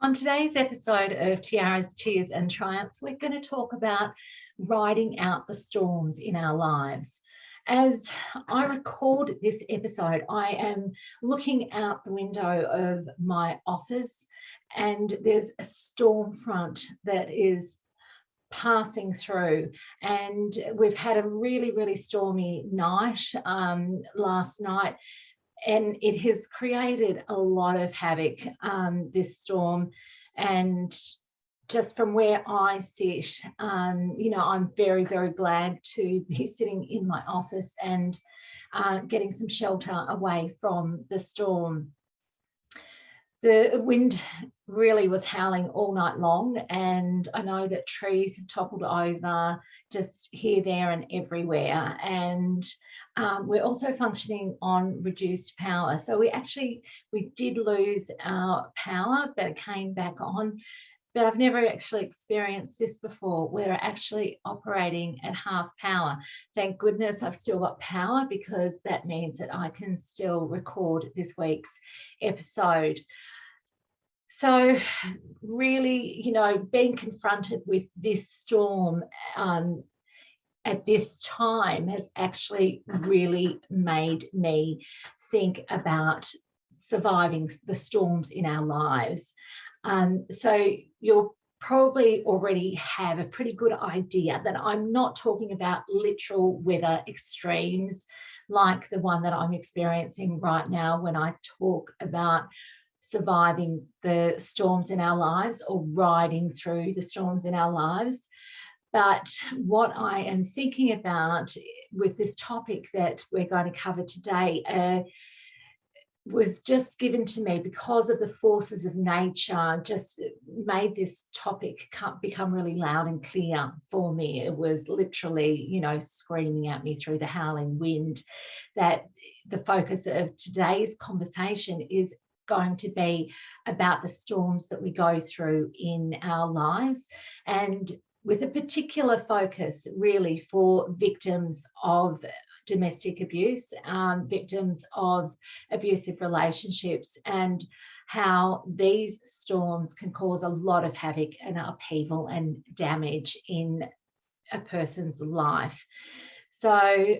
On today's episode of Tiaras, Tears and Triumphs, we're going to talk about riding out the storms in our lives. As I record this episode, I am looking out the window of my office and there's a storm front that is passing through, and we've had a really stormy night last night, and it has created a lot of havoc, this storm. And just from where I sit, I'm very glad to be sitting in my office and getting some shelter away from the storm. The wind really was howling all night long, and I know that trees have toppled over just here, there, and everywhere. And we're also functioning on reduced power. So we did lose our power, but it came back on. But I've never actually experienced this before. We're actually operating at half power. Thank goodness I've still got power, because that means that I can still record this week's episode. So really, being confronted with this storm at this time has actually really made me think about surviving the storms in our lives. So you'll probably already have a pretty good idea that I'm not talking about literal weather extremes like the one that I'm experiencing right now when I talk about surviving the storms in our lives or riding through the storms in our lives. But what I am thinking about with this topic that we're going to cover today was just given to me because of the forces of nature, just made this topic become really loud and clear for me. It was literally, screaming at me through the howling wind that the focus of today's conversation is going to be about the storms that we go through in our lives, and with a particular focus really for victims of domestic abuse, victims of abusive relationships, and how these storms can cause a lot of havoc and upheaval and damage in a person's life. So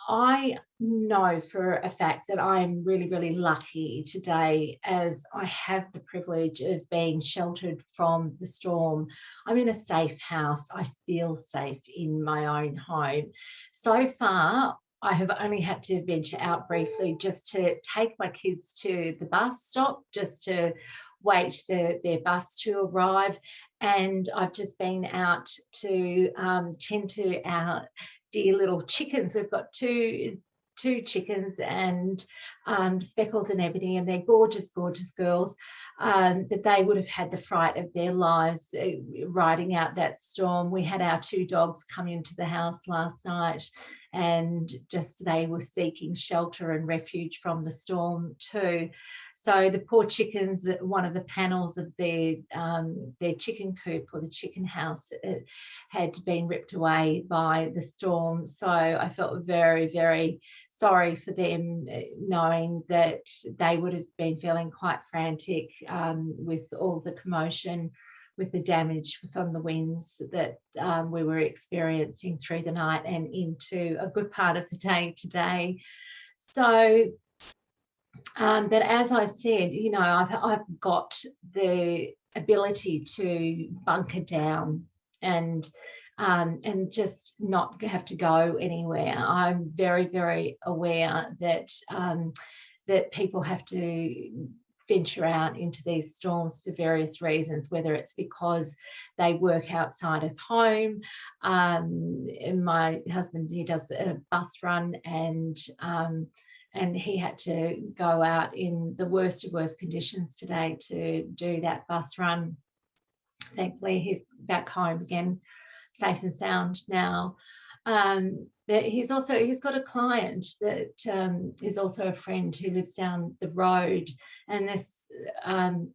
I know for a fact that I'm really lucky today, as I have the privilege of being sheltered from the storm. I'm in a safe house. I feel safe in my own home. So far, I have only had to venture out briefly just to take my kids to the bus stop, just to wait for their bus to arrive. And I've just been out to tend to our dear little chickens. We've got two chickens, and Speckles and Ebony, and they're gorgeous girls. But they would have had the fright of their lives riding out that storm. We had our two dogs come into the house last night, and just they were seeking shelter and refuge from the storm too. So the poor chickens, one of the panels of their chicken coop or the chicken house had been ripped away by the storm. So I felt very sorry for them, knowing that they would have been feeling quite frantic with all the commotion, with the damage from the winds that we were experiencing through the night and into a good part of the day today. So but as I said, I've got the ability to bunker down and just not have to go anywhere. I'm very aware that that people have to venture out into these storms for various reasons, whether it's because they work outside of home. And my husband, he does a bus run, and he had to go out in the worst of worst conditions today to do that bus run. Thankfully, he's back home again, safe and sound now. But he's got a client that is also a friend who lives down the road, and this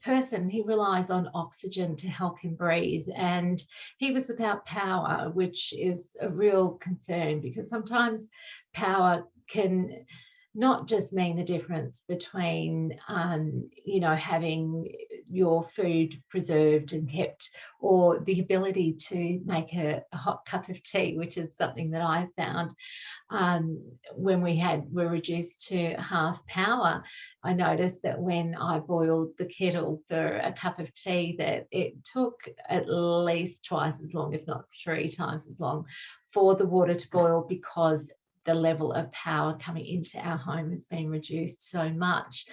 person, he relies on oxygen to help him breathe, and he was without power, which is a real concern, because sometimes power can not just mean the difference between, having your food preserved and kept, or the ability to make a hot cup of tea, which is something that I found when were reduced to half power. I noticed that when I boiled the kettle for a cup of tea, that it took at least twice as long, if not 3 times as long, for the water to boil, because the level of power coming into our home has been reduced so much.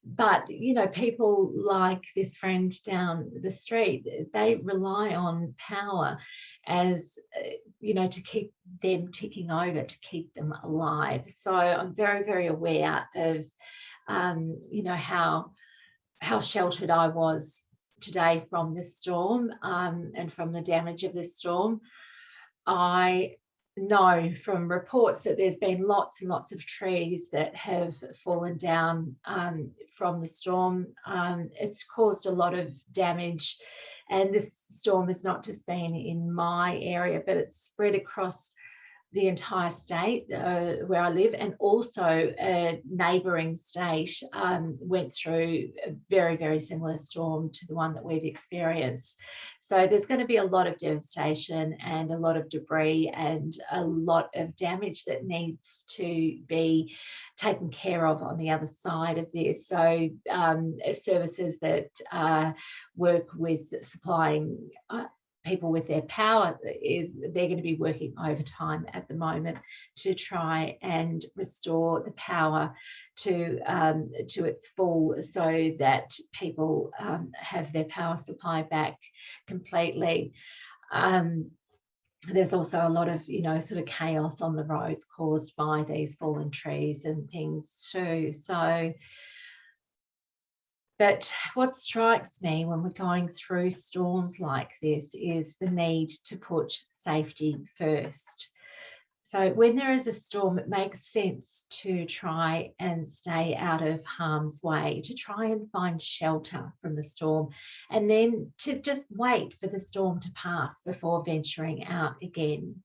But, people like this friend down the street, they rely on power as, to keep them ticking over, to keep them alive. So I'm very, very aware of, how sheltered I was today from this storm, and from the damage of this storm. I know from reports that there's been lots and lots of trees that have fallen down from the storm. It's caused a lot of damage, and this storm has not just been in my area, but it's spread across the entire state where I live, and also a neighbouring state went through a very, very similar storm to the one that we've experienced. So there's going to be a lot of devastation and a lot of debris and a lot of damage that needs to be taken care of on the other side of this. So services that work with supplying people with their power, they're going to be working overtime at the moment to try and restore the power to its full, so that people have their power supply back completely. There's also a lot of, sort of chaos on the roads caused by these fallen trees and things too. So, but what strikes me when we're going through storms like this is the need to put safety first. So when there is a storm, it makes sense to try and stay out of harm's way, to try and find shelter from the storm, and then to just wait for the storm to pass before venturing out again.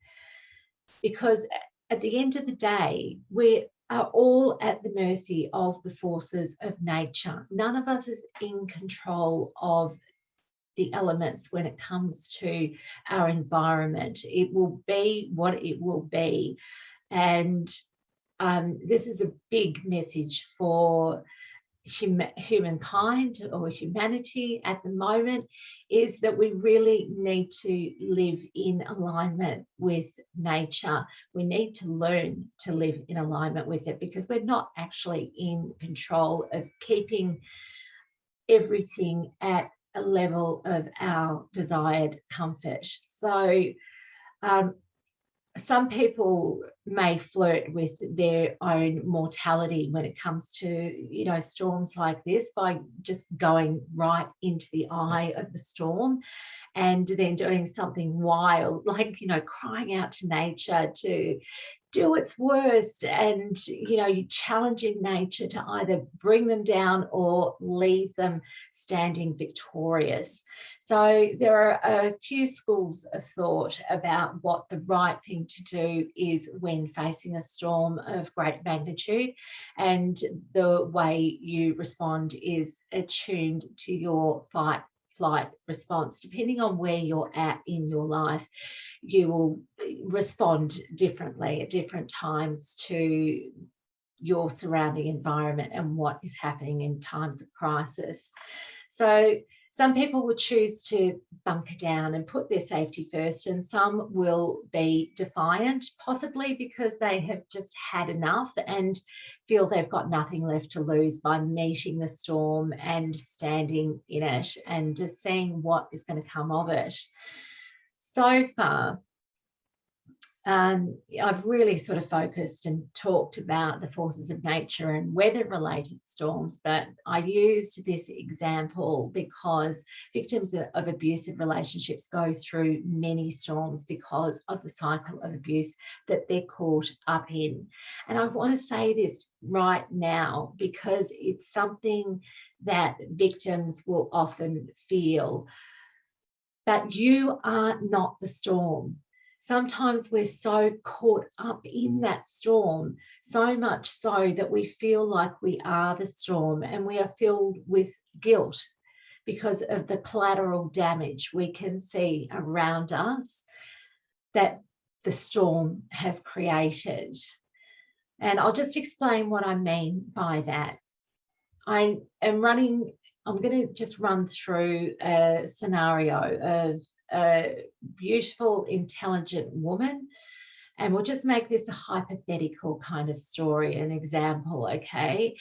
Because at the end of the day, we are all at the mercy of the forces of nature. None of us is in control of the elements when it comes to our environment. It will be what it will be. And this is a big message for humankind or humanity at the moment, is that we really need to live in alignment with nature. We need to learn to live in alignment with it, because we're not actually in control of keeping everything at a level of our desired comfort. So some people may flirt with their own mortality when it comes to, storms like this, by just going right into the eye of the storm and then doing something wild, like, crying out to nature to do its worst, and challenging nature to either bring them down or leave them standing victorious. So there are a few schools of thought about what the right thing to do is when facing a storm of great magnitude, and the way you respond is attuned to your fight flight response. Depending on where you're at in your life, you will respond differently at different times to your surrounding environment and what is happening in times of crisis. So some people will choose to bunker down and put their safety first, and some will be defiant, possibly because they have just had enough and feel they've got nothing left to lose by meeting the storm and standing in it and just seeing what is going to come of it. So far, I've really sort of focused and talked about the forces of nature and weather-related storms, but I used this example because victims of abusive relationships go through many storms because of the cycle of abuse that they're caught up in. And I want to say this right now because it's something that victims will often feel. But you are not the storm. Sometimes we're so caught up in that storm, so much so that we feel like we are the storm, and we are filled with guilt because of the collateral damage we can see around us that the storm has created. And I'll just explain what I mean by that. I'm going to just run through a scenario of a beautiful, intelligent woman, and we'll just make this a hypothetical kind of story, an example, okay?